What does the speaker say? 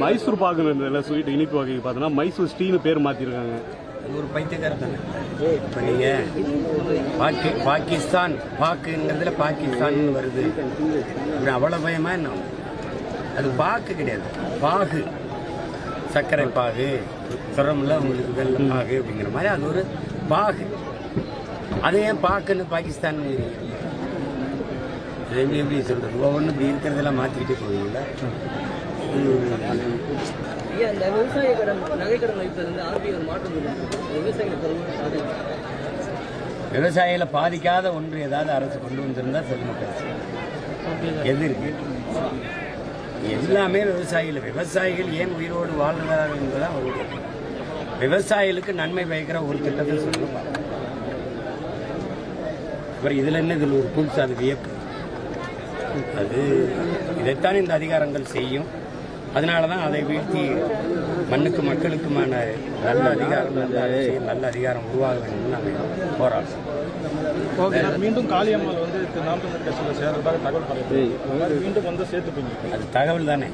Mysore pak sweet இனிப்பு வகைக்கு பார்த்தோன்னா மைசூர் ஸ்டீனு பேர் மாற்றிருக்காங்க. அது ஒரு பைத்தியக்காரர் தானே. இப்போ நீங்கள் பாகிஸ்தான் பாக்குங்கிறதுல பாகிஸ்தான் வருது, இப்படி அவ்வளோ பயமா என்ன? அது பாக்கு கிடையாது, பாகு, சர்க்கரை பாகு, சுரமில்ல உங்களுக்கு வெள்ளை பாகு அப்படிங்கிற மாதிரி அது ஒரு பாகு. அது ஏன் பாக்குன்னு பாகிஸ்தான் எப்படி சொல்றது? ஒவ்வொன்றும் இப்படி இருக்கிறதெல்லாம் மாற்றிக்கிட்டே போவீங்களா? விவசாயிகளை பாதிக்காத ஒன்று ஏதாவது அரசு கொண்டு வந்திருந்தா சொல்லுங்க. எது இருக்கு? எல்லாமே விவசாயிகள் ஏன் உயிரோடு வாழ்கிறார்கள் என்பதான் அவருடைய விவசாயிகளுக்கு நன்மை பயக்கிற ஒரு திட்டத்தை சொல்லுங்க. அப்புறம் இதுல என்ன, இதில் ஒரு புதுசு, அது வியப்பு. அது இதைத்தான் இந்த அதிகாரங்கள் செய்யும். அதனாலதான் அதை வீழ்த்தி மண்ணுக்கு மக்களுக்குமான நல்ல அதிகாரம், நல்ல அதிகாரம் உருவாக வேண்டும் நாங்கள் போராடுறோம். மீண்டும் காளியம்மாள் நாம் தமிழர் கட்சியில் சேர்றதாக தகவல் மீண்டும் சேர்த்துப்பீங்க. அது தகவல் தானே.